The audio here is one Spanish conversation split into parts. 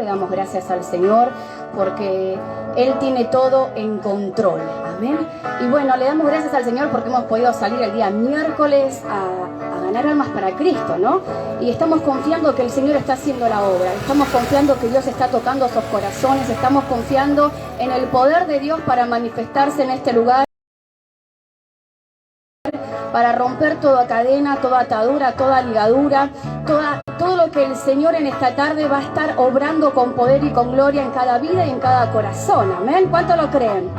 damos gracias al Señor porque Él tiene todo en control. Amén. Y bueno, le damos gracias al Señor porque hemos podido salir el día miércoles a ganar almas para Cristo, ¿no? Y estamos confiando que el Señor está haciendo la obra. Estamos confiando que Dios está tocando esos corazones. Estamos confiando en el poder de Dios para manifestarse en este lugar, para romper toda cadena, toda atadura, toda ligadura, todo lo que el Señor en esta tarde va a estar obrando con poder y con gloria en cada vida y en cada corazón. Amén. ¿Cuánto lo creen?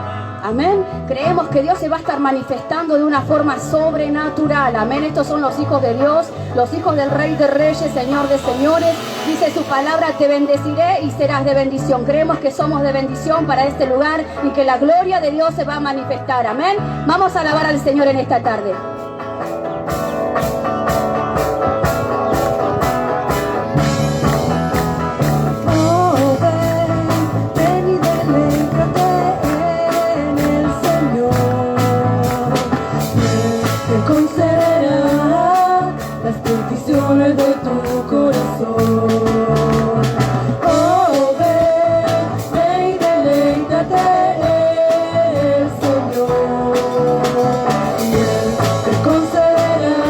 Amén. Creemos que Dios se va a estar manifestando de una forma sobrenatural. Amén. Estos son los hijos de Dios, los hijos del Rey de Reyes, Señor de Señores. Dice su palabra: te bendeciré y serás de bendición. Creemos que somos de bendición para este lugar y que la gloria de Dios se va a manifestar. Amén. Vamos a alabar al Señor en esta tarde. De tu corazón, oh ven y deleítate el Señor, y Él te concederá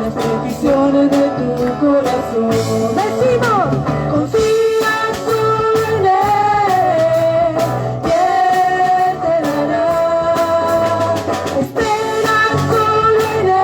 las peticiones de tu corazón. Decimos, confía solo en Él, y Él te dará. Espera solo en Él.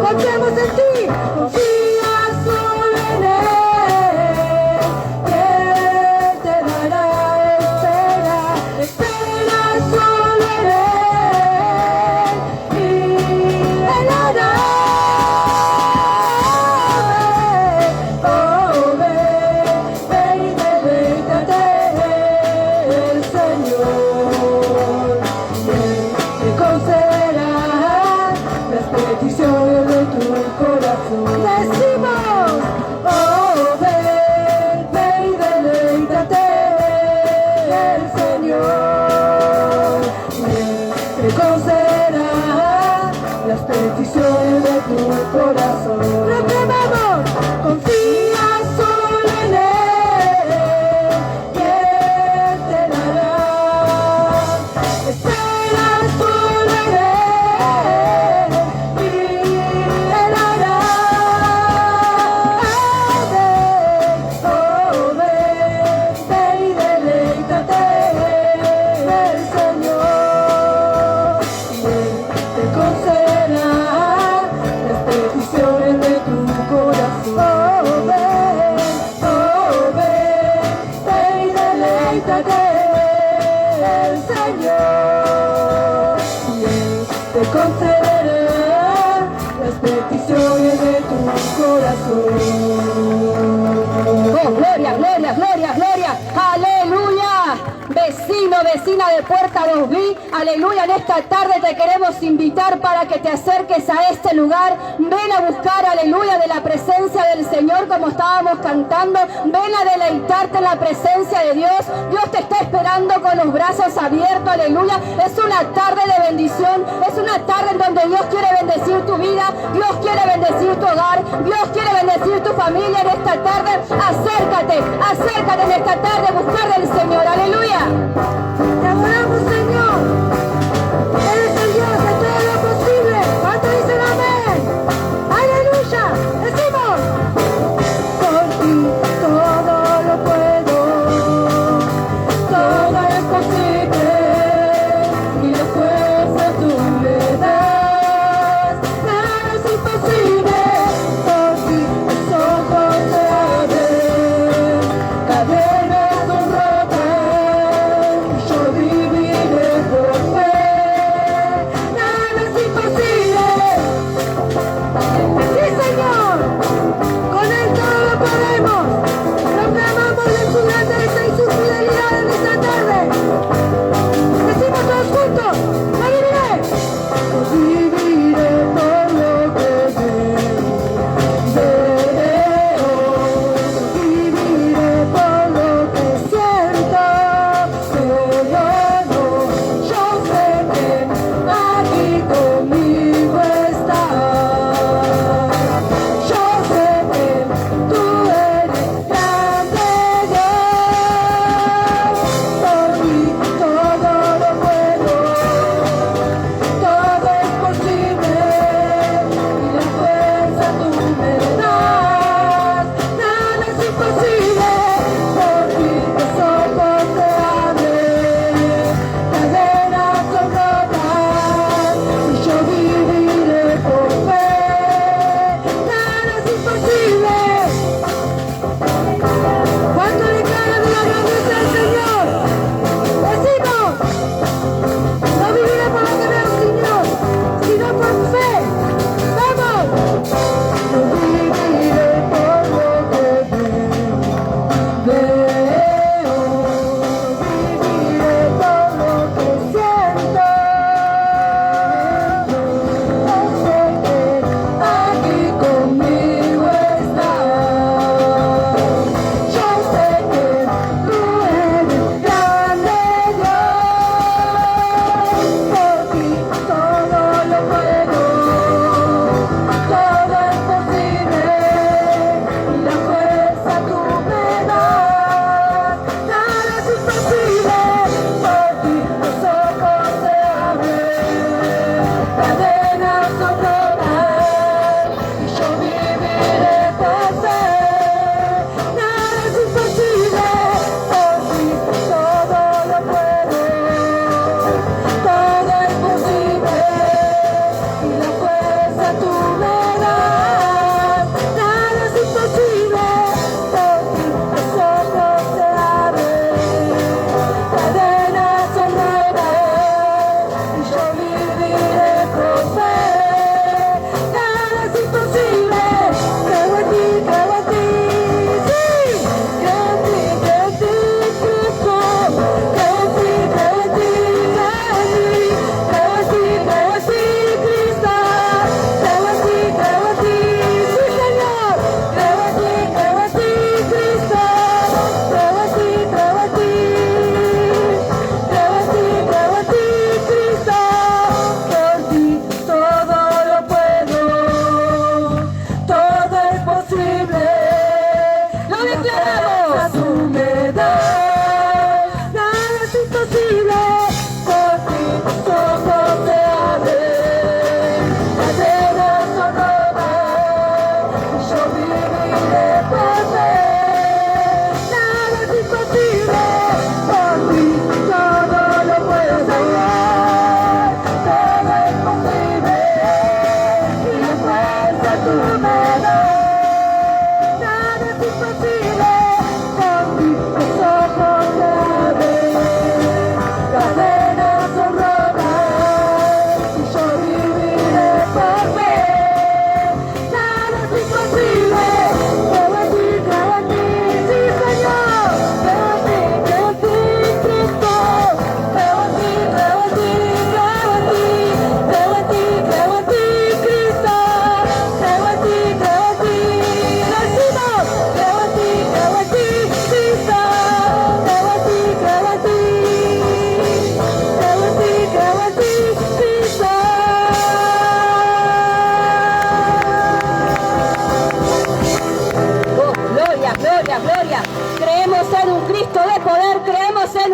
Confiamos en ti, confía solo en Él, que Él te dará. Espera solo en Él, y Él hará. Oh, ven y deleítate el Señor, y Él te concederá las peticiones de tu corazón. Decimos, oh ven y deleítate el Señor, y Él te concederá las peticiones de tu corazón. Proclamamos, confía solo en Él, que Él te dará. Espera solo en Él, Él hará. Oh, ven y deleítate el Señor, y Él te concederá las peticiones de tu corazón. Oh, ven y deleítate el Señor, y Él te concederá las peticiones de tu corazón. Oh, gloria, gloria, gloria, gloria. Aleluya. Vecino, vecina de Puerta 2B, aleluya, en esta tarde te queremos invitar para que te acerques a este lugar. Ven a buscar, aleluya, de la presencia del Señor como estábamos cantando. Ven a deleitarte en la presencia de Dios. Dios te está esperando con los brazos abiertos, aleluya. Es una tarde de bendición, es una tarde en donde Dios quiere bendecir tu vida, Dios quiere bendecir tu hogar, Dios quiere bendecir tu familia en esta tarde. Acércate, acércate en esta tarde a buscar del Señor, aleluya. Te adoramos, Señor. Eres el Dios de todo lo posible. ¿Cuánto dicen amén? Aleluya. Decimos, por ti todo lo puedo, todo es posible, y la fuerza tú me das. Nada es imposible. Por ti mis ojos se abren, cadenas son rotas.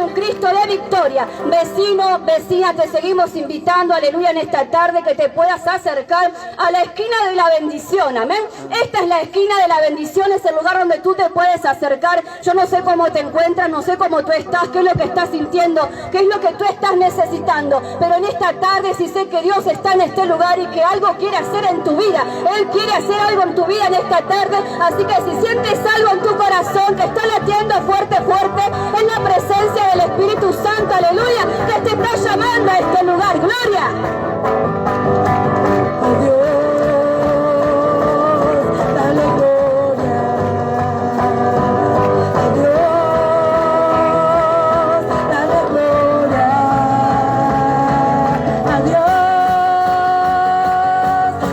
un Cristo de victoria. Vecino, vecina, te seguimos invitando, aleluya, en esta tarde que te puedas acercar a la esquina de la bendición, amén. Esta es la esquina de la bendición, es el lugar donde tú te puedes acercar. Yo no sé cómo te encuentras, no sé cómo tú estás, qué es lo que estás sintiendo, qué es lo que tú estás necesitando, pero en esta tarde sí sé que Dios está en este lugar y que algo quiere hacer en tu vida. Él quiere hacer algo en tu vida en esta tarde, así que si sientes algo en tu corazón que está latiendo fuerte, fuerte, es la presencia del Espíritu Santo, aleluya, que te está llamando a este lugar. Gloria. Adiós, dale gloria. Adiós, dale gloria. Adiós,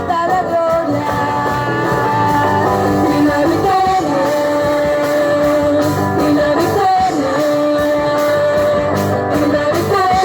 dale gloria. Y la victoria, y la victoria, y la victoria.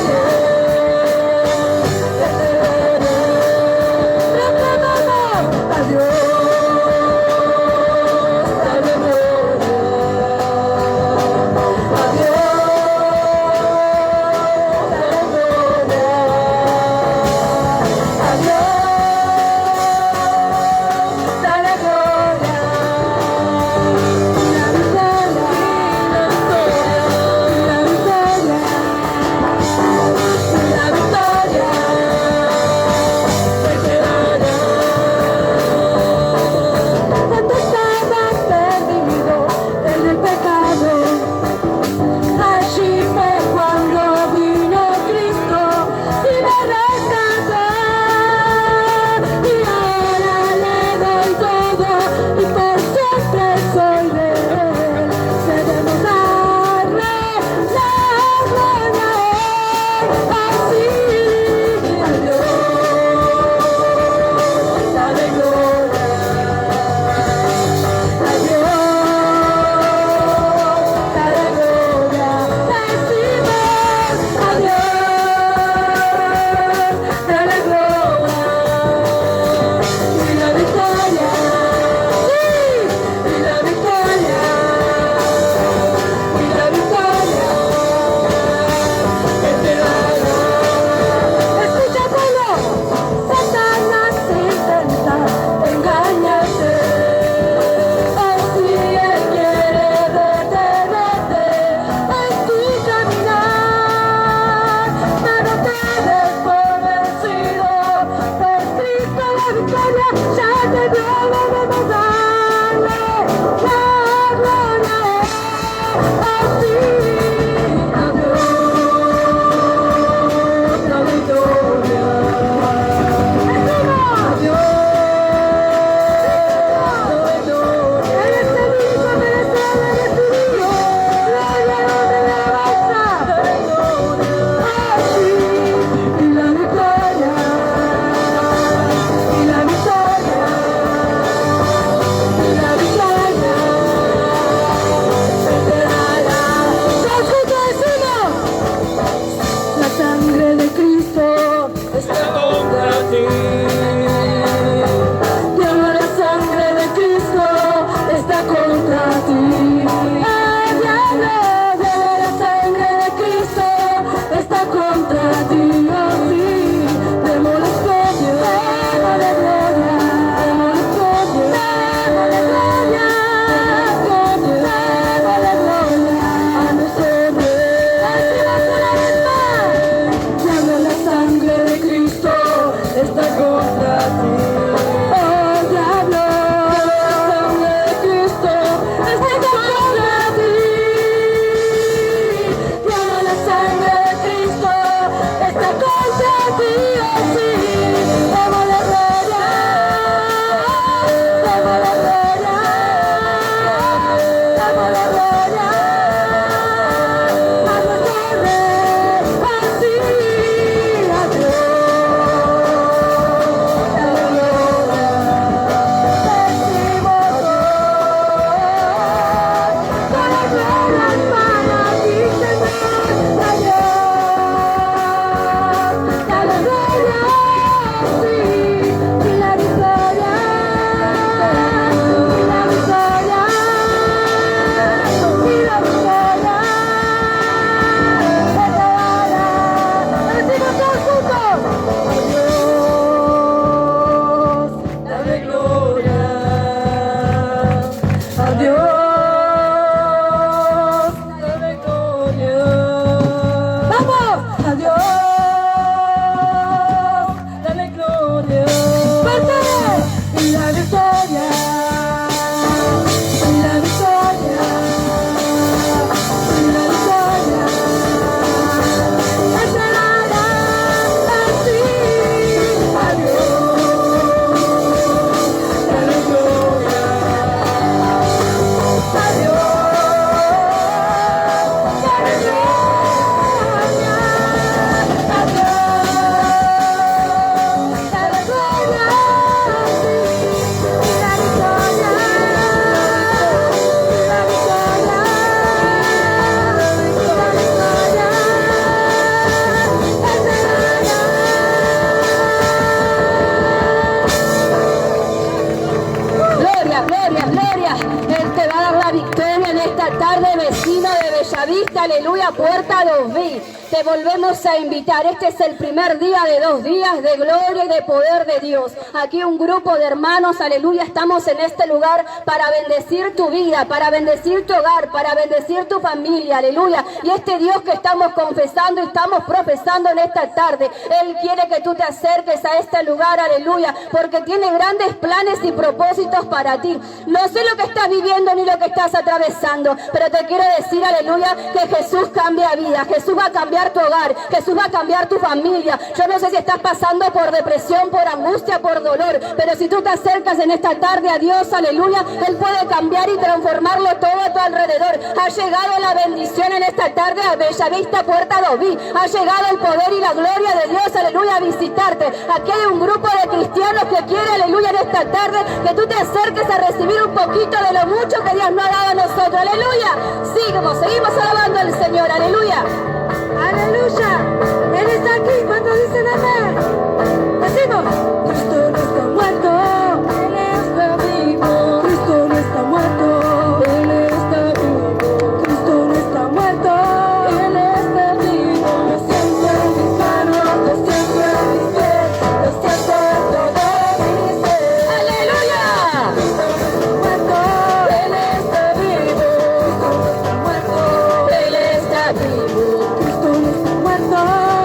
victoria, la victoria, la victoria. Entrará así a Dios, dale gloria a Dios, dale gloria a Dios, dale gloria, sí, y la victoria, la victoria, la victoria. Gloria, gloria, gloria. Él te va a dar la victoria en esta tarde, vecino de Bellavista, aleluya, Puerta 2B. Te volvemos a invitar. Este es el primer día de 2 días de gloria y de poder de Dios. Aquí un grupo de hermanos, aleluya, estamos en este lugar para bendecir tu vida, para bendecir tu hogar, para bendecir tu familia, aleluya. Y este Dios que estamos confesando y estamos profesando en esta tarde, Él quiere que tú te acerques a este lugar, aleluya, porque tiene grandes planes y propósitos para ti. No sé lo que estás viviendo ni lo que estás atravesando, pero te quiero decir, aleluya, que Jesús cambia vida, Jesús va a cambiar tu hogar, Jesús va a cambiar tu familia. Yo no sé si estás pasando por depresión, por angustia, por dolor, pero si tú te acercas en esta tarde a Dios, aleluya, Él puede cambiar y transformarlo todo a tu alrededor. Ha llegado la bendición en esta tarde a Bellavista, Puerta 2B. Ha llegado el poder y la gloria de Dios, aleluya, a visitarte. Aquí hay un grupo de cristianos que quiere, aleluya, en esta tarde que tú te acerques a recibir un poquito de lo mucho que Dios nos ha dado a nosotros, aleluya. Seguimos alabando al Señor, aleluya. Aleluya, Él está aquí. Cuando dicen amén, decimos: Cristo no está muerto, Él está vivo. Cristo no está muerto, Él está vivo. Cristo no está muerto, Él está vivo. Lo siento en mis manos, lo siento en mis pies, lo siento en todo mi ser. ¡Aleluya! Cristo no está muerto, Él está vivo. Cristo no está muerto, Él está vivo. Cristo no está muerto,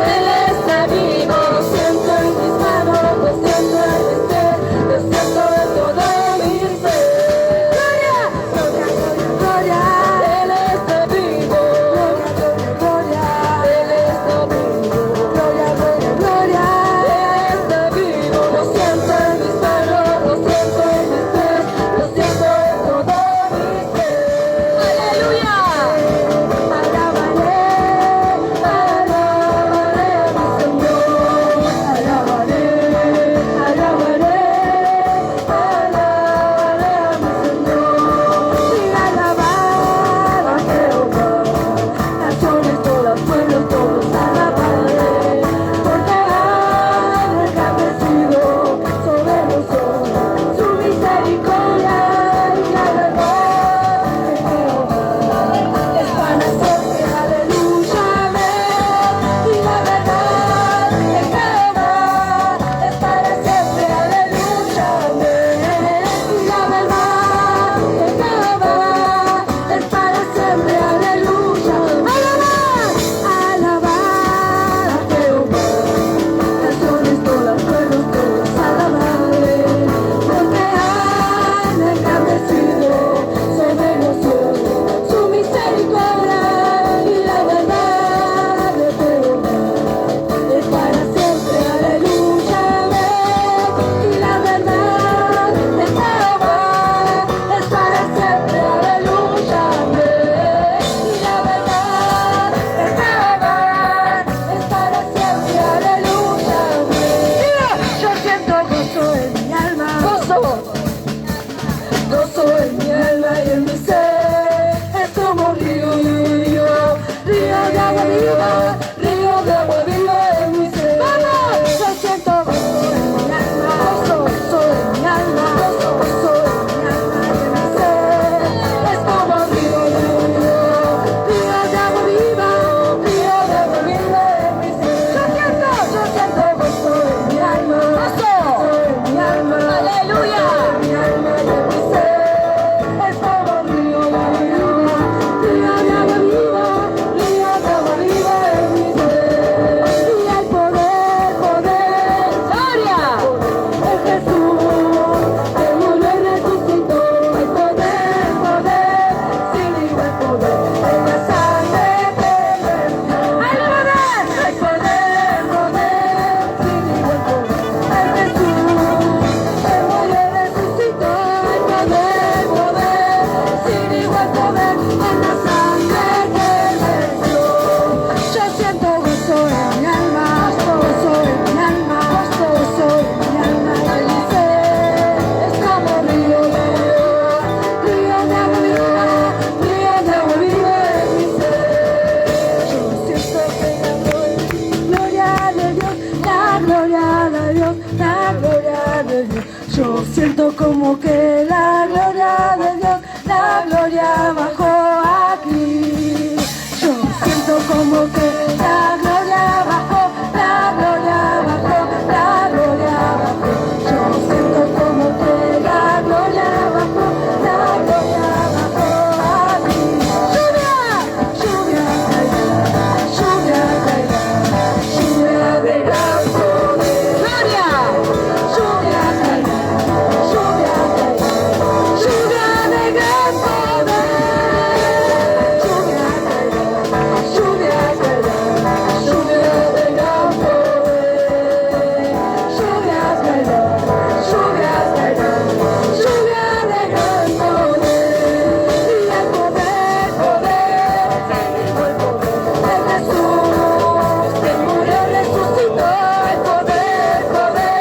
Él está vivo. lo siento en mis manos, lo siento en mis pies, lo como que la gloria de Dios, la gloria bajó aquí. Yo siento como que la gloria bajó, la gloria bajó, la gloria bajó. Yo siento como que la gloria bajó, la gloria bajó aquí. Lluvia, lluvia caerá, lluvia caerá, lluvia de gran poder. Gloria. Lluvia caerá, lluvia caerá, lluvia de gran poder. Lluvia caerá, lluvia caerá, lluvia de gran poder. Lluvia caerá, lluvia caerá, lluvia de gran poder. Y el poder, poder, el poder de Jesús, que murió y resucitó. El poder, poder,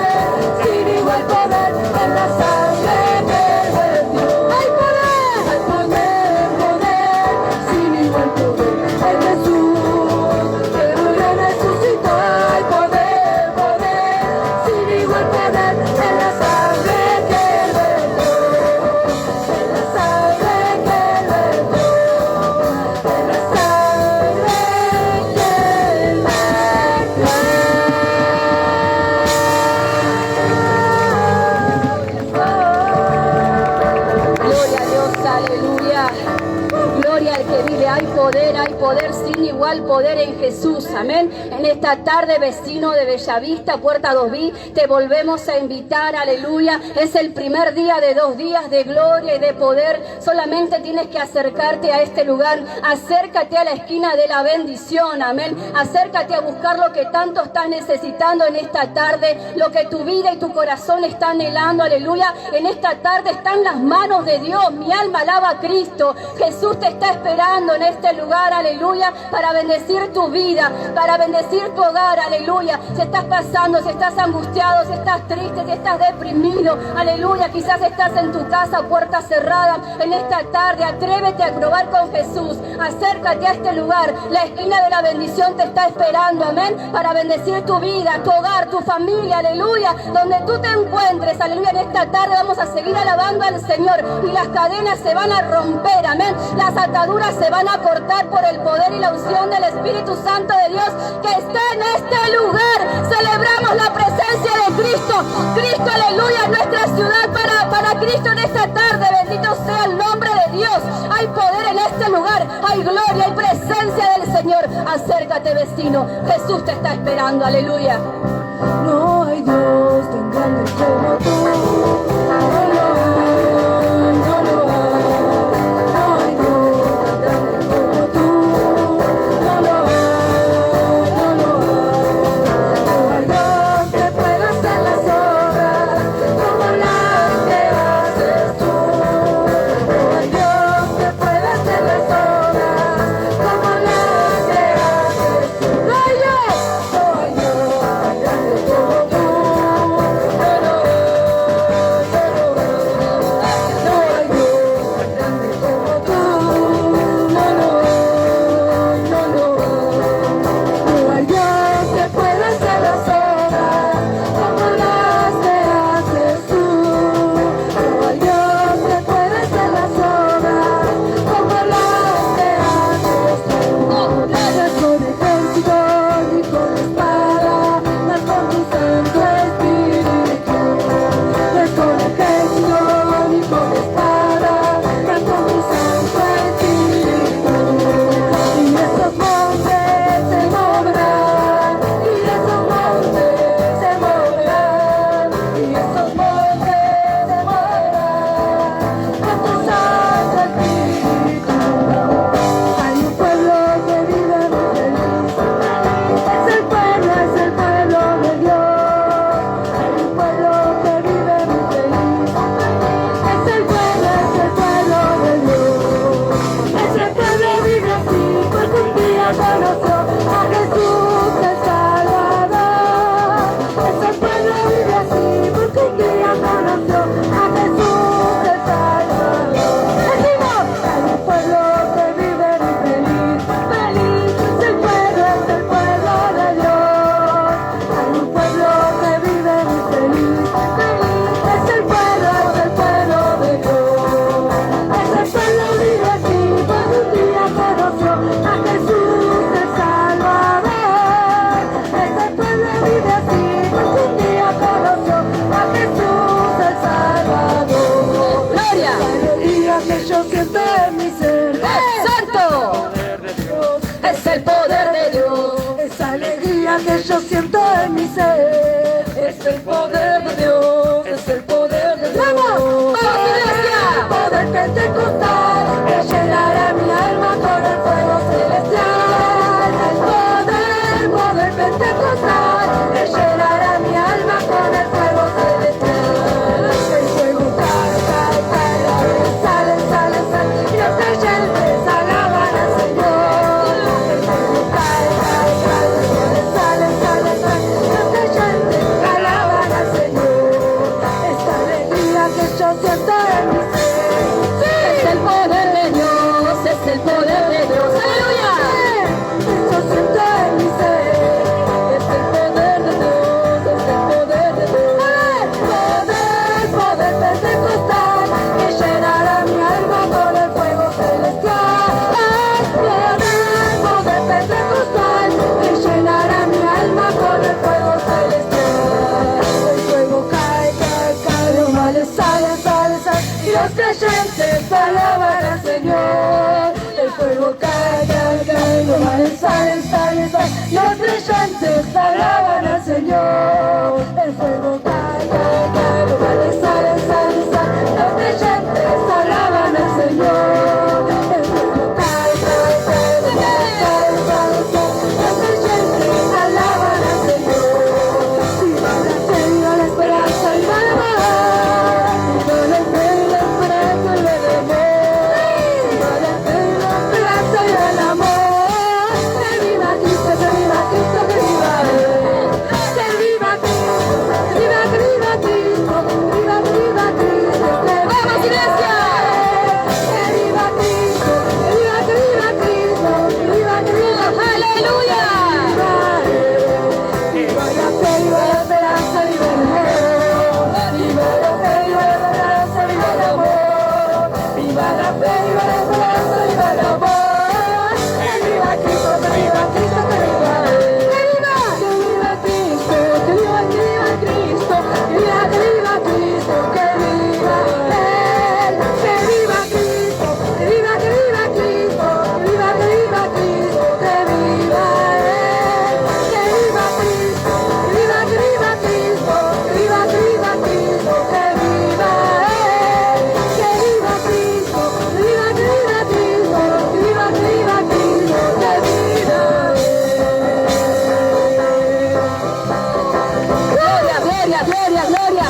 sin igual poder en la sangre que vertió. Hay poder, poder, sin igual poder en Jesús, que murió y resucitó. Hay poder, poder, sin igual poder en la sangre que vertió. En la sangre que vertió. En la sangre Gloria a Dios, aleluya. Gloria al que vive, hay poder sin igual poder en Jesús, amén. En esta tarde, vecino de Bellavista, Puerta 2B, te volvemos a invitar, aleluya. Es el primer día de 2 días de gloria y de poder. Solamente tienes que acercarte a este lugar, acércate a la esquina de la bendición, amén. Acércate a buscar lo que tanto estás necesitando en esta tarde, lo que tu vida y tu corazón están anhelando, aleluya. En esta tarde están las manos de Dios, mi alma alaba a Cristo. Jesús te está esperando en este lugar, aleluya, para bendecir tu vida, para bendecir tu hogar, aleluya. Si estás pasando, si estás angustiado, si estás triste, si estás deprimido, aleluya, quizás estás en tu casa, puerta cerrada, en esta tarde, atrévete a probar con Jesús, acércate a este lugar, la esquina de la bendición te está esperando, amén, para bendecir tu vida, tu hogar, tu familia, aleluya, donde tú te encuentres, aleluya. En esta tarde vamos a seguir alabando al Señor y las cadenas se van a romper, amén. Las ataduras se van a cortar por el poder y la unción del Espíritu Santo de Dios que está en este lugar. Celebramos la presencia de Cristo. Cristo, aleluya, nuestra ciudad para Cristo en esta tarde. Bendito sea el nombre de Dios. Hay poder en este lugar. Hay gloria, hay presencia del Señor. Acércate, vecino. Jesús te está esperando. Aleluya. No hay Dios tan grande como tú. No lo hay, no lo hay. No hay Dios tan grande como tú. No lo hay, no lo hay. No hay Dios que pueda hacer las obras como las que haces tú. No hay Dios que pueda hacer las obras como las que haces tú. No hay Dios tan grande como tú. No lo hay. ser. Es el poder de Dios, es el poder de Dios. ¡Vamos! ¡Vamos, iglesia! El poder pentecostal que llenará mi alma con el fuego celestial. El poder pentecostal que llenará mi alma con el fuego celestial. El fuego cae, cae, cae, sale, sale, sale, y los creyentes alaban al Señor. El fuego cae, cae, cae, sale, sale, sale, y los creyentes alaban al Señor. Esta alegría que yo siento en mi ser. ¡Sí! Es el poder de Dios, es el poder de Dios. ¡Aleluya! Yo siento en mi ser. Es el poder de Dios, es el poder de Dios. Poder pentecostal que llenará mi alma con el fuego celestial. Poder pentecostal que llenará mi alma con el fuego celestial. El fuego cae, cae, cae, los males salen, salen, salen, y los creyentes alaban al Señor. El fuego cae, cae, cae, los males salen, salen, salen, y los creyentes alaban al Señor. El fuego cae, cae, cae, los males salen, salen, salen, y los creyentes alaban al Señor. El fuego cae, cae, cae, los males salen, salen, salen, y los creyentes alaban al Señor. Viva la fe, viva la esperanza, viva el amor. Viva la fe, la esperanza, viva el amor. Viva la fe, la esperanza, viva el amor. Que viva Cristo, que viva Cristo, que viva Él. Que viva Cristo, que viva, que viva Cristo, que viva, que viva Cristo, que viva. ¡Vamos, iglesia! Que viva Cristo, que viva, que viva Cristo, que viva, que viva. ¡Aleluya! Viva la fe, viva la esperanza, viva el amor. Viva la fe, viva la esperanza, viva el amor. Viva la fe, viva la esperanza, viva el amor. Que viva Cristo, que viva Cristo, que viva Él. Que viva Cristo, que viva Cristo, que viva Cristo, que viva Él. Que viva Cristo, que viva Cristo, que viva Cristo, que viva Él. Que viva Cristo, que viva Cristo, que viva Cristo, que viva Él. Que viva Cristo, que viva Cristo, que viva Cristo, que viva Gloria, gloria, gloria, gloria.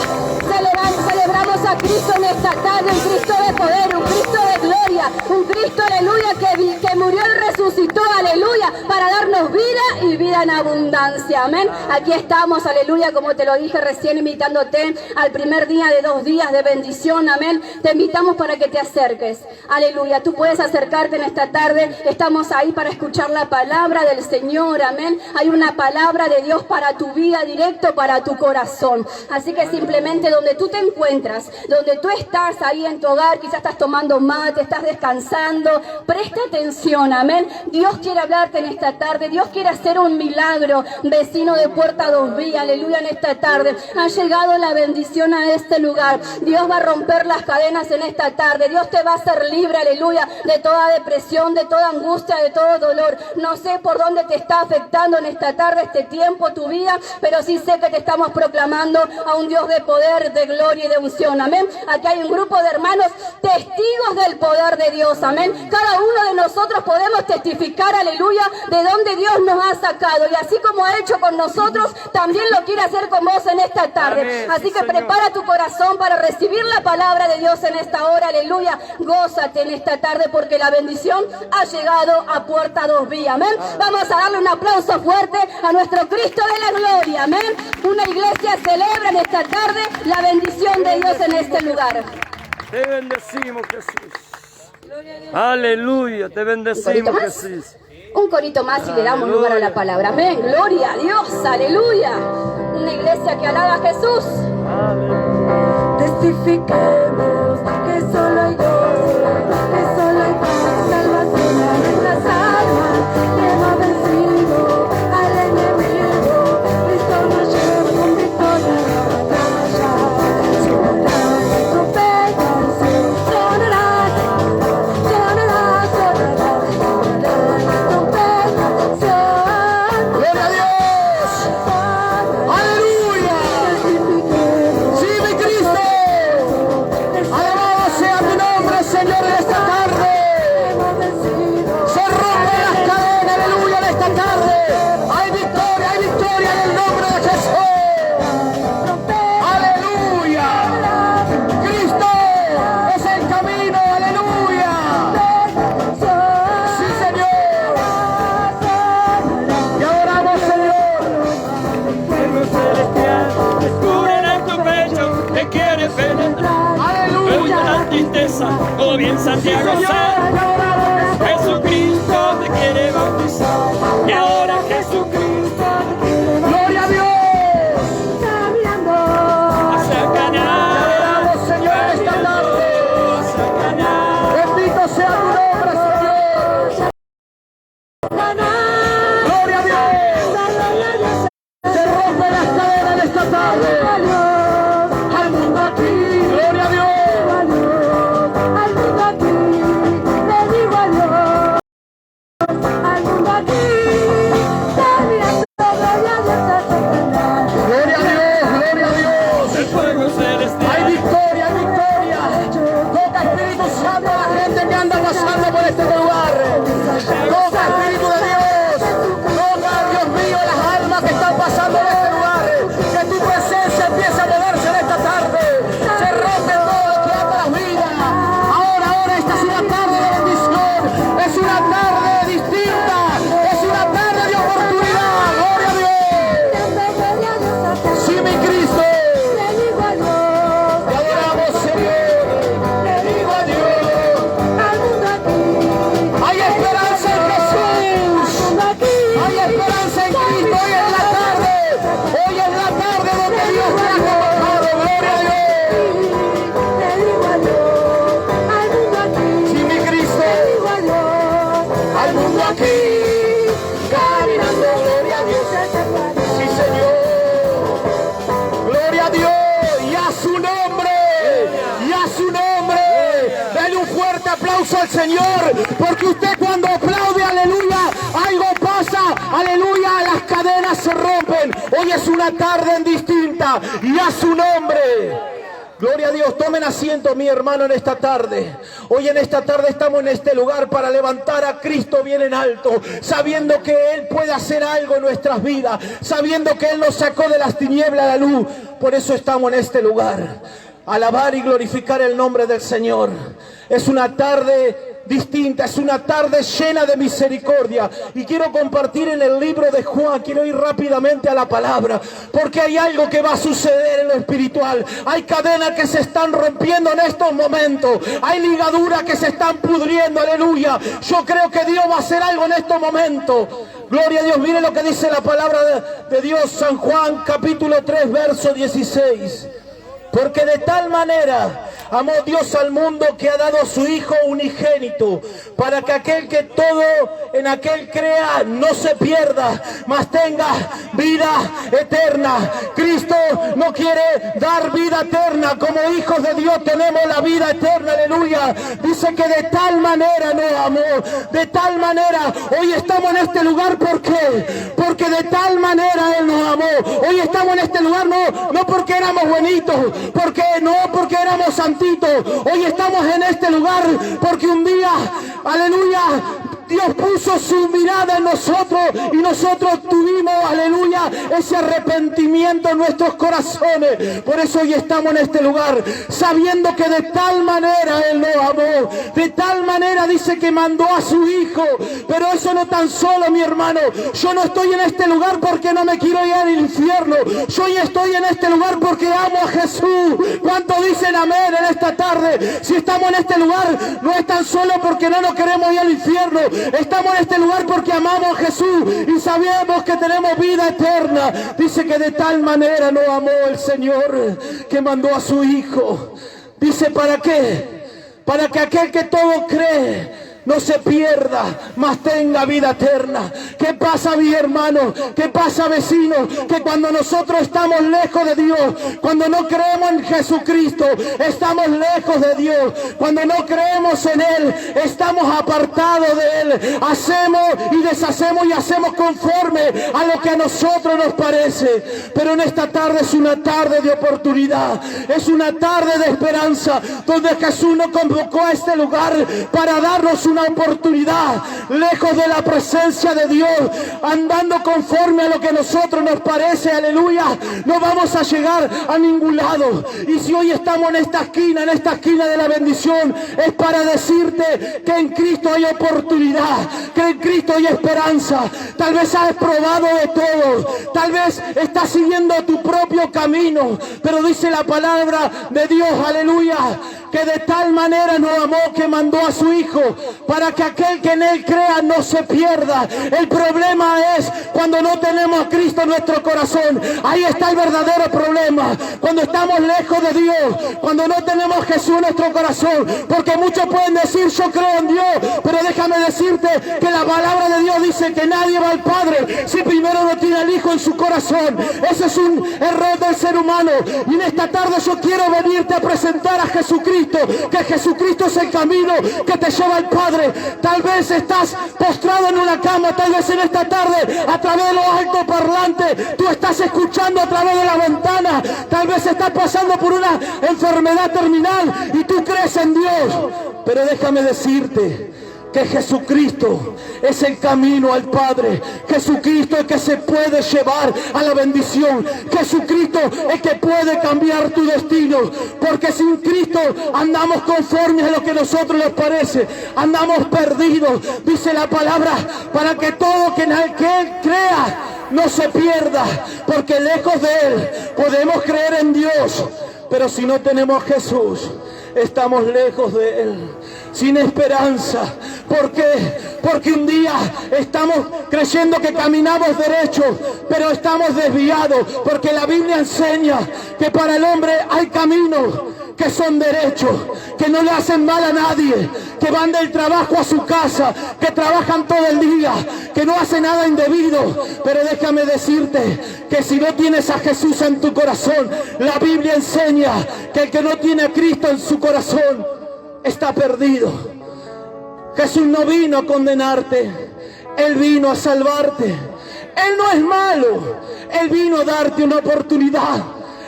Celebramos a Cristo en esta tarde, un Cristo de poder, un Cristo de gloria, un Cristo, aleluya, que murió y resucitó, aleluya, para darnos vida y vida en abundancia, amén. Aquí estamos, aleluya, como te lo dije recién, invitándote al primer día de 2 días de bendición, amén. Te invitamos para que te acerques, aleluya. Tú puedes acercarte en esta tarde, estamos ahí para escuchar la palabra del Señor, amén. Hay una palabra de Dios para tu vida, directo para tu corazón. Así que simplemente donde tú te encuentras, donde tú estás ahí en tu hogar, quizás estás tomando mate, estás descansando, presta atención, amén. Dios quiere hablarte en esta tarde, Dios quiere hacer un milagro, vecino de Puerta 2B, aleluya, en esta tarde. Ha llegado la bendición a este lugar. Dios va a romper las cadenas en esta tarde. Dios te va a hacer libre, aleluya, de toda depresión, de toda angustia, de todo dolor. No sé por dónde te está afectando en esta tarde, este tiempo, tu vida, pero sí sé que te estamos proclamando a un Dios de poder, de gloria y de unción, amén. Aquí hay un grupo de hermanos testigos del poder de Dios, amén. Cada uno de nosotros podemos testificar, aleluya, de dónde Dios nos ha sacado, y así como ha hecho con nosotros, también lo quiere hacer con vos en esta tarde. Amén, Así sí, que Señor. prepara tu corazón para recibir la palabra de Dios en esta hora, aleluya. Gózate en esta tarde porque la bendición ha llegado a Puerta 2B, amén. Vamos a darle un aplauso fuerte a nuestro Cristo de la gloria, amén. Una iglesia celebra en esta tarde la bendición de Dios en este lugar. Te bendecimos, Jesús. Aleluya, te bendecimos, más? Jesús. Un corito más y le damos Aleluya. lugar a la palabra. Amén. Gloria a Dios. Aleluya. Una iglesia que alaba a Jesús. Aleluya. Testifiquemos que solo hay Dios, que solo hay paz, salvación a nuestras almas, que hemos vencido al enemigo. Cristo nos lleva con victoria a la batalla. Sonarán las trompetas, sonarán, sonarán, sonarán, sonarán las trompetas, sonarán. ¡Gloria a Dios! Señor, en esta tarde. Se rompen las cadenas, aleluya, en esta tarde. Hay victoria en el nombre de Jesús. Aleluya. Cristo es el camino, aleluya. Sí, Señor. Te adoramos, Señor. Fuego celestial, descubren en tu pecho que quieres penetrar. Aleluya. Pero la tristeza, como bien Santiago sabe, Jesucristo te quiere bautizar. Y ahora Jesucristo Gloria a Dios. hacia Canaán. Te adoramos, Señor, en esta tarde. Hacia Canaán. Bendito sea tu nombre, Señor. Gloria a Dios. Se rompen las cadenas en esta tarde. Al mundo aquí. Gloria a Dios. Gloria a Dios, gloria a Dios. El fuego celestial. Hay victoria, hay victoria. Toca Espíritu Santo a la gente que anda pasando por este lugar. Toca Espíritu de Dios. Toca, Dios mío, las almas que están pasando en este lugar. Que tu presencia empiece a moverse en esta tarde. Se rompe todo lo que ata las vidas. Ahora, esta es una tarde de bendición. Es una tarde distinta. Es una tarde de oportunidad. Gloria a Dios. Sí, mi Cristo. Te adoramos, Señor. Te digo adiós. Hay esperanza en Jesús. Hay esperanza en Cristo. Hoy es la tarde. Hoy es la tarde donde Dios te ha convocado. Gloria a Dios. Sí, mi Cristo. Al mundo aquí. Caminando. Gloria a Dios. Sí, Señor. Gloria a Dios. Y a su nombre. Y a su nombre. Dale un fuerte aplauso al Señor. Porque usted cuando aplaude, aleluya, algo pasa. Aleluya, las cadenas se rompen. Hoy es una tarde distinta. Y a su nombre. Gloria a Dios, tomen asiento, mi hermano, en esta tarde. Hoy en esta tarde estamos en este lugar para levantar a Cristo bien en alto, sabiendo que Él puede hacer algo en nuestras vidas, sabiendo que Él nos sacó de las tinieblas a la luz. Por eso estamos en este lugar, alabar y glorificar el nombre del Señor. Es una tarde distinta, es una tarde llena de misericordia. Y quiero compartir en el libro de Juan, quiero ir rápidamente a la palabra, porque hay algo que va a suceder en lo espiritual. Hay cadenas que se están rompiendo en estos momentos, hay ligaduras que se están pudriendo, aleluya. Yo creo que Dios va a hacer algo en estos momentos. Gloria a Dios, mire lo que dice la palabra de Dios, San Juan capítulo 3 verso 16. Porque de tal manera amó Dios al mundo que ha dado a su Hijo unigénito, para que aquel que todo en aquel crea no se pierda, mas tenga vida eterna. Cristo no quiere dar vida eterna. Como hijos de Dios tenemos la vida eterna, aleluya. Dice que de tal manera nos amó, de tal manera. Hoy estamos en este lugar, ¿por qué? Porque de tal manera Él nos amó. Hoy estamos en este lugar no porque éramos buenitos, porque éramos santitos. Hoy estamos en este lugar porque un día, aleluya, Dios puso su mirada en nosotros y nosotros tuvimos, aleluya, ese arrepentimiento en nuestros corazones. Por eso hoy estamos en este lugar, sabiendo que de tal manera Él nos amó, de tal manera dice que mandó a su Hijo. Pero eso no tan solo, mi hermano. Yo no estoy en este lugar porque no me quiero ir al infierno. Yo hoy estoy en este lugar porque amo a Jesús. ¿Cuántos dicen amén en esta tarde? Si estamos en este lugar, no es tan solo porque no nos queremos ir al infierno. Estamos en este lugar porque amamos a Jesús y sabemos que tenemos vida eterna. Dice que de tal manera nos amó el Señor que mandó a su Hijo. Dice, ¿para qué? Para que aquel que todo cree no se pierda, mas tenga vida eterna. ¿Qué pasa, mi hermano? ¿Qué pasa, vecino? Que cuando nosotros estamos lejos de Dios, cuando no creemos en Jesucristo, estamos lejos de Dios. Cuando no creemos en Él, estamos apartados de Él. Hacemos y deshacemos y hacemos conforme a lo que a nosotros nos parece. Pero en esta tarde es una tarde de oportunidad, es una tarde de esperanza, donde Jesús nos convocó a este lugar para darnos una oportunidad, lejos de la presencia de Dios, andando conforme a lo que a nosotros nos parece, aleluya, no vamos a llegar a ningún lado. Y si hoy estamos en esta esquina de la bendición, es para decirte que en Cristo hay oportunidad, que en Cristo hay esperanza. Tal vez has probado de todo, tal vez estás siguiendo tu propio camino, pero dice la palabra de Dios, aleluya, que de tal manera nos amó que mandó a su Hijo para que aquel que en Él crea no se pierda. El problema es cuando no tenemos a Cristo en nuestro corazón. Ahí está el verdadero problema. Cuando estamos lejos de Dios, cuando no tenemos a Jesús en nuestro corazón. Porque muchos pueden decir, yo creo en Dios, pero déjame decirte que la palabra de Dios dice que nadie va al Padre si primero no tiene al Hijo en su corazón. Ese es un error del ser humano. Y en esta tarde yo quiero venirte a presentar a Jesucristo, que Jesucristo es el camino que te lleva al Padre. Tal vez estás postrado en una cama, tal vez en esta tarde a través de los altoparlantes tú estás escuchando a través de la ventana, tal vez estás pasando por una enfermedad terminal y tú crees en Dios, pero déjame decirte que Jesucristo es el camino al Padre. Jesucristo es el que se puede llevar a la bendición. Jesucristo es el que puede cambiar tu destino. Porque sin Cristo andamos conformes a lo que a nosotros nos parece. Andamos perdidos. Dice la palabra, para que todo que en Él crea no se pierda. Porque lejos de Él podemos creer en Dios, pero si no tenemos a Jesús, estamos lejos de Él, sin esperanza. ¿Por qué? Porque un día estamos creyendo que caminamos derecho, pero estamos desviados. Porque la Biblia enseña que para el hombre hay caminos que son derechos, que no le hacen mal a nadie, que van del trabajo a su casa, que trabajan todo el día, que no hacen nada indebido. Pero déjame decirte que si no tienes a Jesús en tu corazón, la Biblia enseña que el que no tiene a Cristo en su corazón está perdido. Jesús no vino a condenarte, Él vino a salvarte. Él no es malo, Él vino a darte una oportunidad.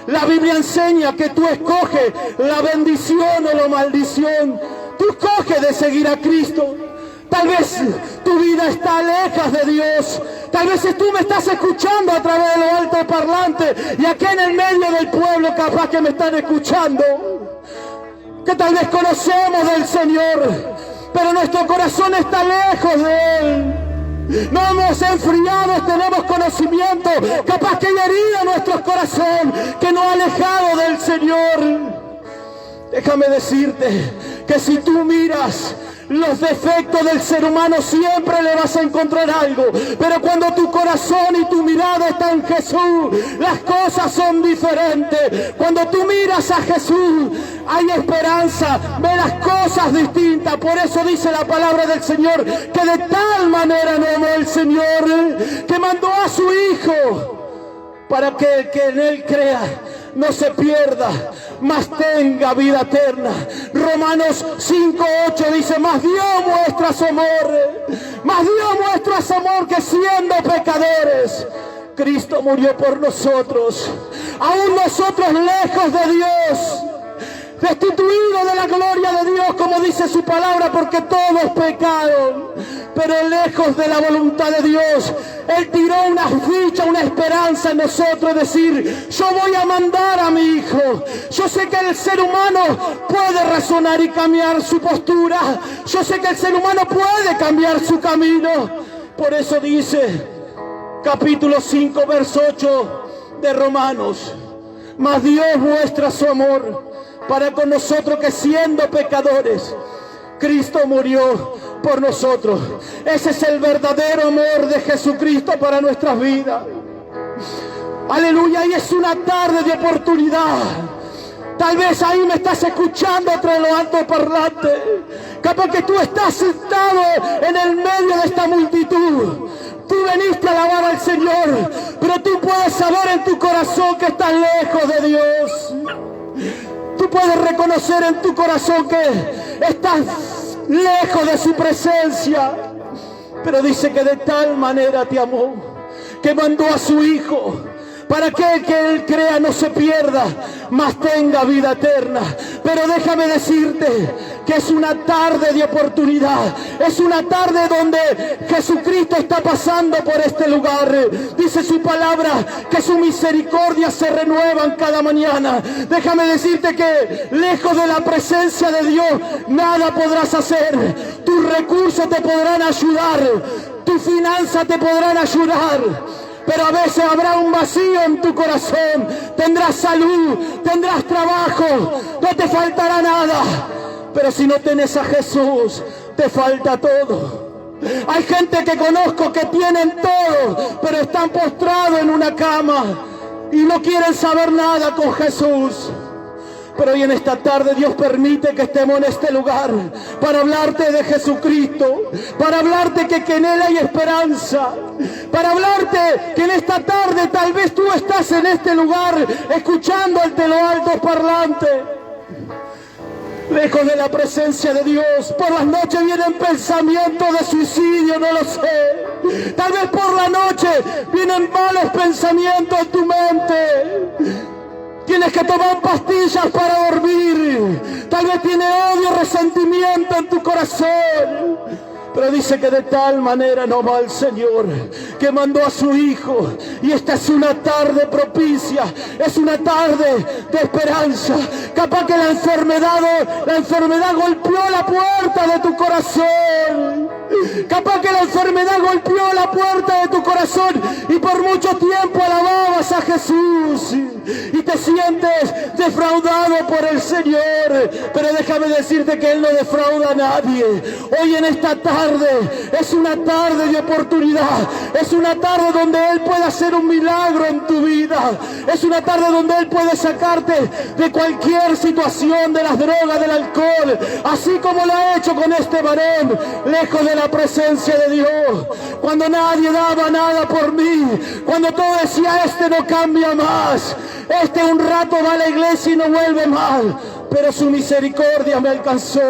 La Biblia enseña que tú escoges la bendición o la maldición. Tú escoges de seguir a Cristo. Tal vez tu vida está lejos de Dios. Tal vez tú me estás escuchando a través de los altoparlantes y aquí en el medio del pueblo capaz que me están escuchando, que tal vez conocemos del Señor, pero nuestro corazón está lejos de Él. No hemos enfriado, tenemos conocimiento, capaz que hay herido nuestro corazón, que nos ha alejado del Señor. Déjame decirte que si tú miras los defectos del ser humano, siempre le vas a encontrar algo. Pero cuando tu corazón y tu mirada está en Jesús, las cosas son diferentes. Cuando tú miras a Jesús, hay esperanza, ve las cosas distintas. Por eso dice la palabra del Señor, que de tal manera nos amó el Señor, que mandó a su Hijo, para que el que en Él crea no se pierda, mas tenga vida eterna. Romanos 5:8 dice, mas Dios muestra su amor, que siendo pecadores, Cristo murió por nosotros, aún nosotros lejos de Dios, destituidos de la gloria de Dios, como dice su palabra, porque todos pecaron, pero lejos de la voluntad de Dios. Él tiró una ficha, una esperanza en nosotros, decir, yo voy a mandar a mi Hijo. Yo sé que el ser humano puede razonar y cambiar su postura. Yo sé que el ser humano puede cambiar su camino. Por eso dice, capítulo 5, verso 8 de Romanos, mas Dios muestra su amor para con nosotros, que siendo pecadores, Cristo murió por nosotros. Ese es el verdadero amor de Jesucristo para nuestras vidas. Aleluya, y es una tarde de oportunidad. Tal vez ahí me estás escuchando entre los altos parlantes. Capaz que tú estás sentado en el medio de esta multitud. Tú veniste a alabar al Señor, pero tú puedes saber en tu corazón que estás lejos de Dios. Tú puedes reconocer en tu corazón que estás lejos de su presencia. Pero dice que de tal manera te amó, que mandó a su Hijo, para que el que Él crea no se pierda, mas tenga vida eterna. Pero déjame decirte que es una tarde de oportunidad. Es una tarde donde Jesucristo está pasando por este lugar. Dice su palabra que su misericordia se renuevan cada mañana. Déjame decirte que lejos de la presencia de Dios nada podrás hacer. Tus recursos te podrán ayudar, tus finanzas te podrán ayudar, pero a veces habrá un vacío en tu corazón. Tendrás salud, tendrás trabajo, no te faltará nada. Pero si no tienes a Jesús, te falta todo. Hay gente que conozco que tienen todo, pero están postrados en una cama y no quieren saber nada con Jesús. Pero hoy en esta tarde Dios permite que estemos en este lugar para hablarte de Jesucristo, para hablarte que en Él hay esperanza, para hablarte que en esta tarde tal vez tú estás en este lugar escuchando ante los altos parlantes, lejos de la presencia de Dios. Por las noches vienen pensamientos de suicidio, no lo sé. Tal vez por la noche vienen malos pensamientos en tu mente. Tienes que tomar pastillas para dormir. Tal vez tiene odio, resentimiento en tu corazón. Pero dice que de tal manera no va el Señor, que mandó a su Hijo. Y esta es una tarde propicia, es una tarde de esperanza. Capaz que la enfermedad golpeó la puerta de tu corazón. Capaz que la enfermedad golpeó la puerta de tu corazón y por mucho tiempo alababas a Jesús y te sientes defraudado por el Señor. Pero déjame decirte que Él no defrauda a nadie. Hoy en esta tarde es una tarde de oportunidad. Es una tarde donde Él puede hacer un milagro en tu vida. Es una tarde donde Él puede sacarte de cualquier situación, de las drogas, del alcohol, así como lo ha hecho con este varón, lejos de la presencia de Dios. Cuando nadie daba nada por mí, cuando todo decía, este no cambia más, este un rato va a la iglesia y no vuelve más, pero su misericordia me alcanzó,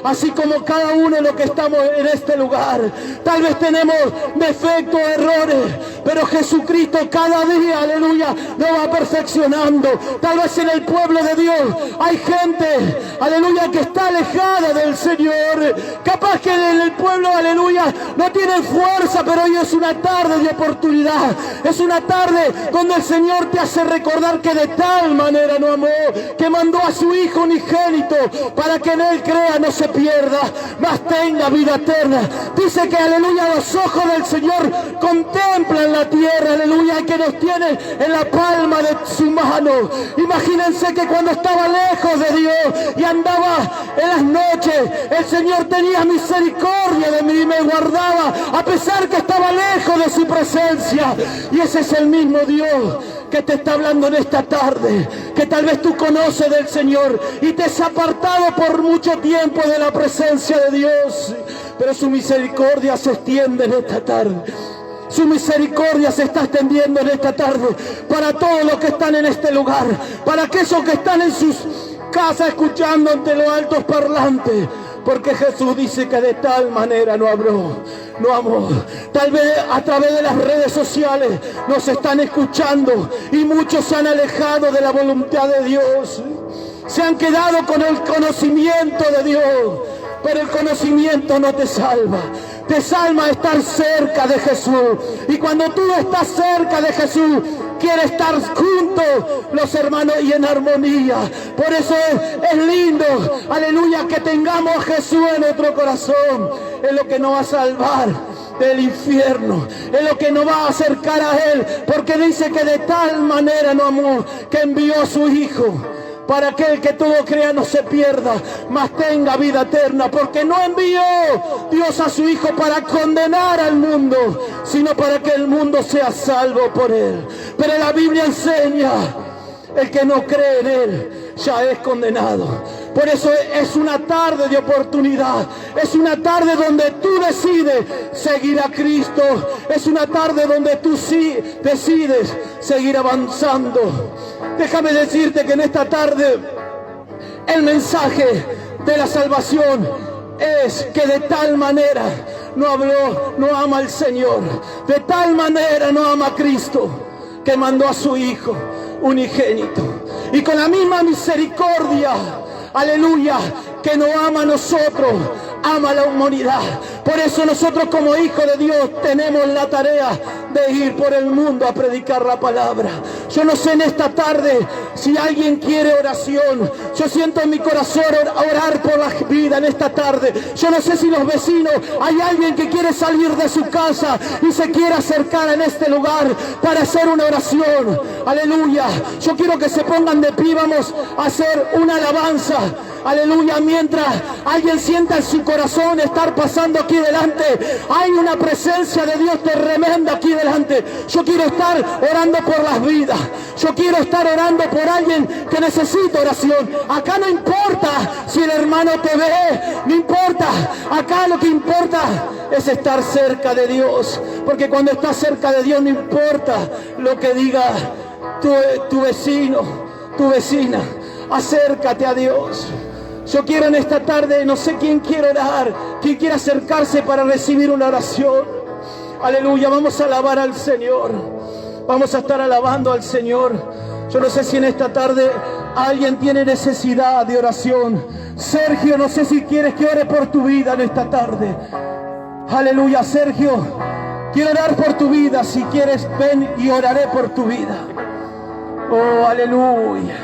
así como cada uno de los que estamos en este lugar. Tal vez tenemos defectos, errores, pero Jesucristo cada día, aleluya, nos va perfeccionando. Tal vez en el pueblo de Dios hay gente, aleluya, que está alejada del Señor. Capaz que en el pueblo, aleluya, no tienen fuerza, pero hoy es una tarde de oportunidad. Es una tarde donde el Señor te hace recordar que de tal manera nos amó, que mandó a su Hijo unigénito para que en Él crea no se pierda, mas tenga vida eterna. Dice que, aleluya, los ojos del Señor contemplan la tierra, aleluya, y que nos tiene en la palma de su mano. Imagínense que cuando estaba lejos de Dios y andaba en las noches, el Señor tenía misericordia de mí y me guardaba a pesar que estaba lejos de su presencia. Y ese es el mismo Dios que te está hablando en esta tarde, que tal vez tú conoces del Señor y te has apartado por mucho tiempo de la presencia de Dios, pero su misericordia se extiende en esta tarde. Su misericordia se está extendiendo en esta tarde para todos los que están en este lugar, para aquellos que están en sus casas escuchando ante los altos parlantes. Porque Jesús dice que de tal manera no amó. Tal vez a través de las redes sociales nos están escuchando y muchos se han alejado de la voluntad de Dios. Se han quedado con el conocimiento de Dios, pero el conocimiento no te salva. Te salva estar cerca de Jesús. Y cuando tú estás cerca de Jesús, quiere estar juntos los hermanos y en armonía. Por eso es lindo, aleluya, que tengamos a Jesús en nuestro corazón. Es lo que nos va a salvar del infierno, es lo que nos va a acercar a Él, porque dice que de tal manera nos amó que envió a su Hijo, para que el que todo crea no se pierda, mas tenga vida eterna. Porque no envió Dios a su Hijo para condenar al mundo, sino para que el mundo sea salvo por Él. Pero la Biblia enseña, el que no cree en Él ya es condenado. Por eso es una tarde de oportunidad. Es una tarde donde tú decides seguir a Cristo. Es una tarde donde tú sí decides seguir avanzando. Déjame decirte que en esta tarde el mensaje de la salvación es que de tal manera no ama al Señor, de tal manera no ama a Cristo, que mandó a su Hijo unigénito. Y con la misma misericordia, aleluya, que nos ama a nosotros, ama a la humanidad. Por eso nosotros como hijos de Dios tenemos la tarea de ir por el mundo a predicar la palabra. Yo no sé en esta tarde si alguien quiere oración. Yo siento en mi corazón orar por la vida en esta tarde. Yo no sé si los vecinos, hay alguien que quiere salir de su casa y se quiere acercar en este lugar para hacer una oración. Aleluya. Yo quiero que se pongan de pie, vamos a hacer una alabanza. Aleluya, mientras alguien sienta en su corazón estar pasando aquí delante, hay una presencia de Dios tremenda aquí delante. Yo quiero estar orando por las vidas. Yo quiero estar orando por alguien que necesita oración. Acá no importa si el hermano te ve, no importa. Acá lo que importa es estar cerca de Dios. Porque cuando estás cerca de Dios no importa lo que diga tu vecino, tu vecina. Acércate a Dios. Yo quiero en esta tarde, no sé quién quiere orar, quién quiere acercarse para recibir una oración. Aleluya, vamos a alabar al Señor. Vamos a estar alabando al Señor. Yo no sé si en esta tarde alguien tiene necesidad de oración. Sergio, no sé si quieres que ore por tu vida en esta tarde. Aleluya, Sergio, quiero orar por tu vida. Si quieres, ven y oraré por tu vida. Oh, aleluya.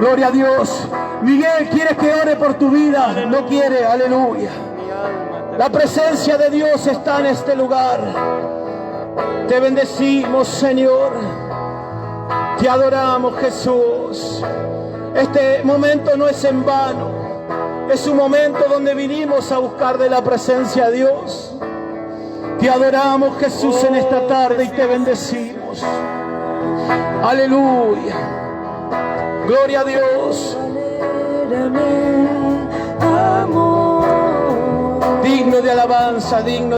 Gloria a Dios. Miguel, ¿quieres que ore por tu vida? Aleluya. No quiere, aleluya. La presencia de Dios está en este lugar. Te bendecimos, Señor. Te adoramos, Jesús. Este momento no es en vano. Es un momento donde vinimos a buscar de la presencia de Dios. Te adoramos, Jesús, en esta tarde y te bendecimos. Aleluya. Gloria a Dios. Digno de alabanza, digno.